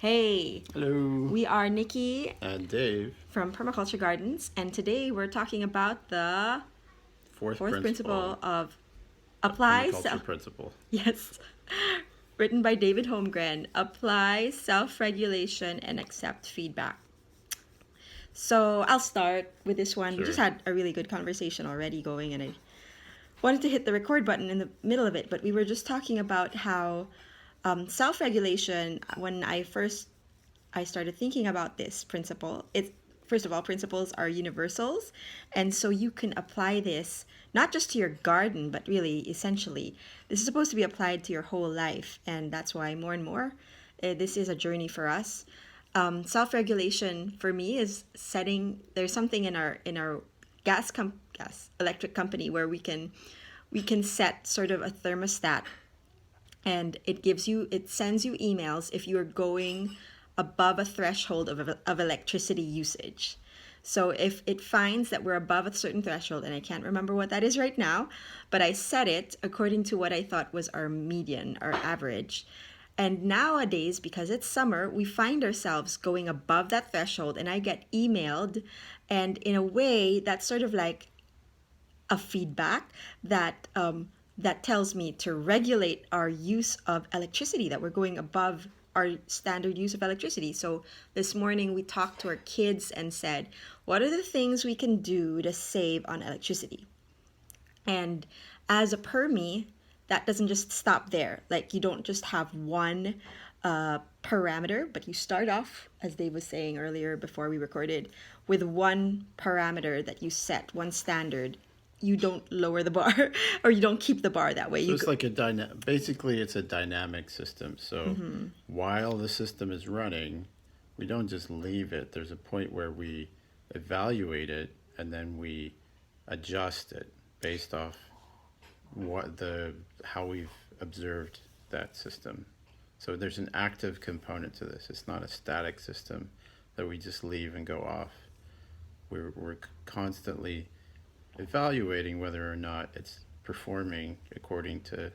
Hey, Hello. we are Nikki And Dave. from Permaculture Gardens, and today we're talking about the Fourth fourth principle, principle of the apply permaculture self. principle. Yes, written by David Holmgren. Apply self-regulation and accept feedback. So I'll start with this one. We just Sure. had a really good conversation already going, and I wanted to hit the record button in the middle of it, but we were just talking about how self-regulation. When I started thinking about this principle, it's first of all, principles are universals, and so you can apply this not just to your garden, but really, essentially, this is supposed to be applied to your whole life, and that's why more and more, this is a journey for us. Self-regulation for me is setting. There's something in our gas electric company where we can set sort of a thermostat, and it sends you emails if you are going above a threshold of electricity usage. So if it finds that we're above a certain threshold, and I can't remember what that is right now, but I set it according to what I thought was our median, our average. And nowadays, because it's summer, we find ourselves going above that threshold, and I get emailed, and in a way that's sort of like a feedback that tells me to regulate our use of electricity, that we're going above our standard use of electricity. So this morning we talked to our kids and said, what are the things we can do to save on electricity? And as a permie, that doesn't just stop there. Like, you don't just have one parameter, but you start off, as Dave was saying earlier before we recorded, with one parameter that you set, one standard. You don't lower the bar or you don't keep the bar that way. So You it's go, like basically it's a dynamic system. So while the system is running, we don't just leave it. There's a point where we evaluate it and then we adjust it based off how we've observed that system. So there's an active component to this. It's not a static system that we just leave and go off. We're constantly evaluating whether or not it's performing according to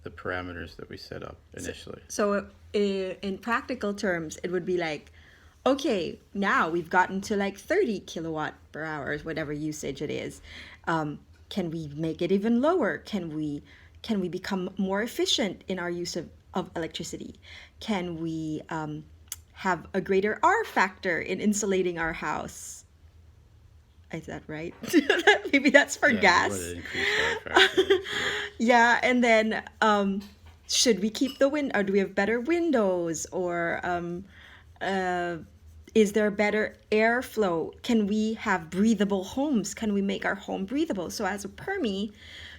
the parameters that we set up initially. so in practical terms, it would be like, okay, now we've gotten to like 30 kilowatt per hour, whatever usage it is. Can we make it even lower? Can we become more efficient in our use of electricity? Can we have a greater R factor in insulating our house? Is that right? Maybe that's for Yeah, we want gas. to increase our factor. Sure. Yeah, and then should we keep the or do we have better windows, or uh, is there better airflow? Can we have breathable homes? Can we make our home breathable? So as a permie,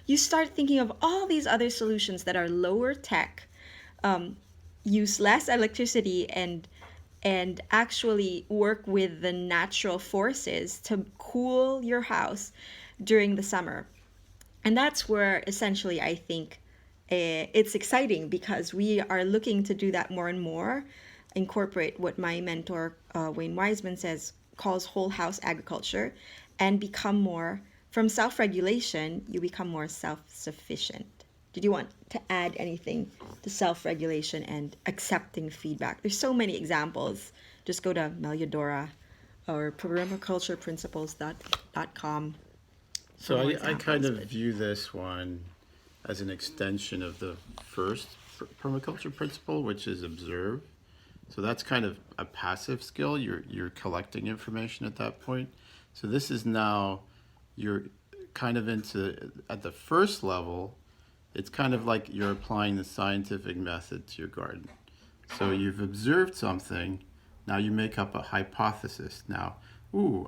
you start thinking of all these other solutions that are lower tech, use less electricity, and actually work with the natural forces to cool your house during the summer. And that's where essentially I think it's exciting, because we are looking to do that more and more, incorporate what my mentor Wayne Wiseman calls whole house agriculture, and become more, from self-regulation you become more self-sufficient. Did you want to add anything to self-regulation and accepting feedback? There's so many examples. Just go to Meliodora or permacultureprinciples.com for So more I kind examples. of But view this one as an extension of the first permaculture principle, which is observe. So that's kind of a passive skill. You're collecting information at that point. So this is now you're kind of into at the first level. It's kind of like you're applying the scientific method to your garden. So you've observed something. Now you make up a hypothesis. Now,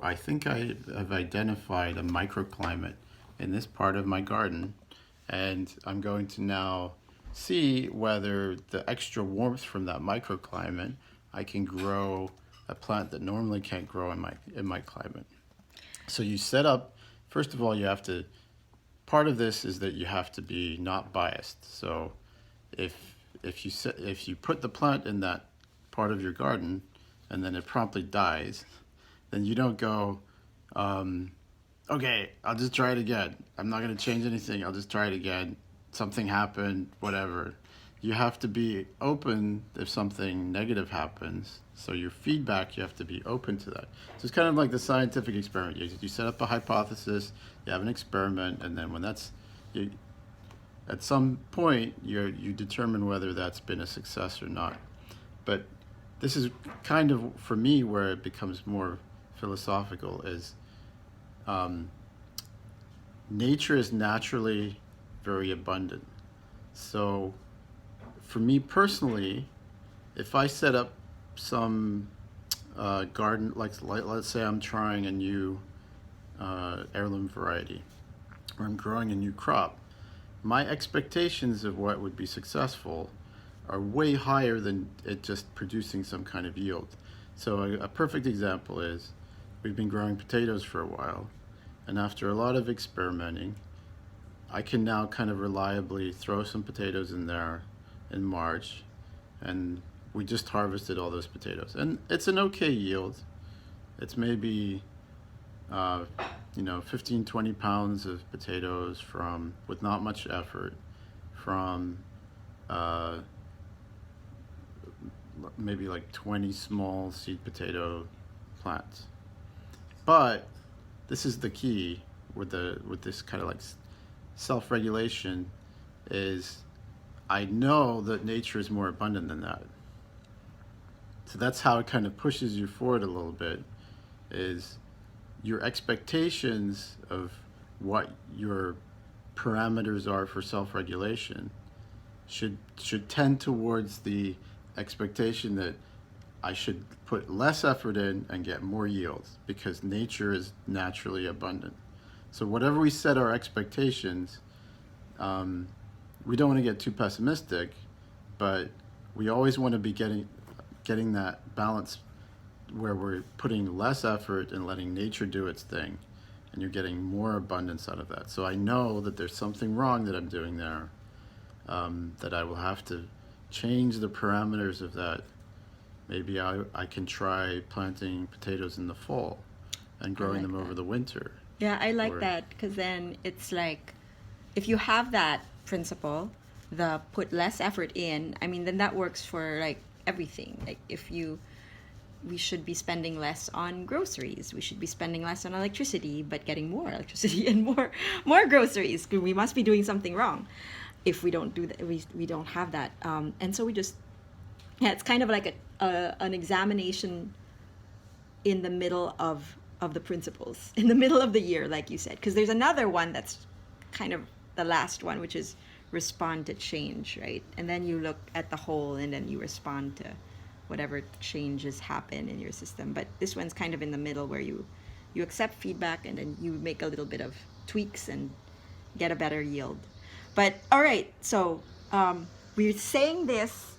I think I have identified a microclimate in this part of my garden, and I'm going to now see whether the extra warmth from that microclimate I can grow a plant that normally can't grow in my climate. So you set up. First of all, you have to. Part of this is that you have to be not biased. So if you put the plant in that part of your garden and then it promptly dies, then you don't go, okay, I'll just try it again. I'm not going to change anything. I'll just try it again. Something happened, whatever. you have to be open if something negative happens. So your feedback, you have to be open to that. So it's kind of like the scientific experiment. You set up a hypothesis, you have an experiment, and then when at some point you determine whether that's been a success or not. But this is kind of, for me, where it becomes more philosophical, is nature is naturally very abundant. So for me personally, if I set up some garden, like let's say I'm trying a new heirloom variety, or I'm growing a new crop, my expectations of what would be successful are way higher than it just producing some kind of yield. So a perfect example is, we've been growing potatoes for a while, and after a lot of experimenting, I can now kind of reliably throw some potatoes in there in March, and we just harvested all those potatoes. And it's an okay yield. It's maybe 15, 20 pounds of potatoes with not much effort, from maybe like 20 small seed potato plants. But this is the key with this kind of like self-regulation, is I know that nature is more abundant than that. So that's how it kind of pushes you forward a little bit, is your expectations of what your parameters are for self-regulation should tend towards the expectation that I should put less effort in and get more yields, because nature is naturally abundant. So whatever we set our expectations, we don't want to get too pessimistic, but we always want to be getting that balance where we're putting less effort and letting nature do its thing, and you're getting more abundance out of that. So I know that there's something wrong that I'm doing there, that I will have to change the parameters of that. Maybe I can try planting potatoes in the fall and growing them over the winter. Yeah, I like that, because then it's like, if you have that principle, the put less effort in, I mean, then that works for like everything. Like we should be spending less on groceries. We should be spending less on electricity, but getting more electricity and more groceries. We must be doing something wrong if we don't do that. We don't have that, and so we just, yeah, it's kind of like an examination in the middle of the principles, in the middle of the year, like you said, because there's another one that's kind of the last one, which is respond to change, right? And then you look at the whole, and then you respond to whatever changes happen in your system. But this one's kind of in the middle, where you accept feedback, and then you make a little bit of tweaks and get a better yield. But all right, so we're saying this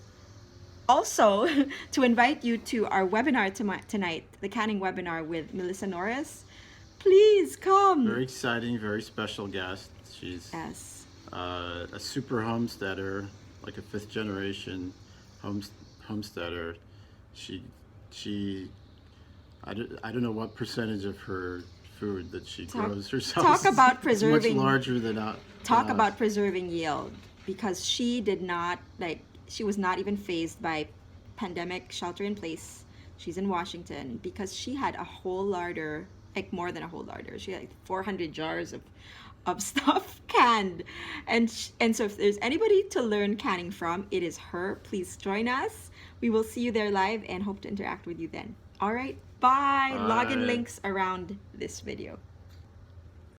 also to invite you to our webinar tonight, the canning webinar with Melissa Norris. Please come. Very exciting, very special guest. She's a super homesteader, like a 5th generation homesteader. I don't know what percentage of her food that she grows herself. Talk about preserving. Much larger than us. Talk about preserving yield, because she did not she was not even fazed by pandemic shelter in place. She's in Washington, because she had a whole larder, like more than a whole larder. She had like 400 jars of stuff canned, and so if there's anybody to learn canning from, it is her. Please join us. We will see you there live and hope to interact with you then. All right, bye. Login links around this video.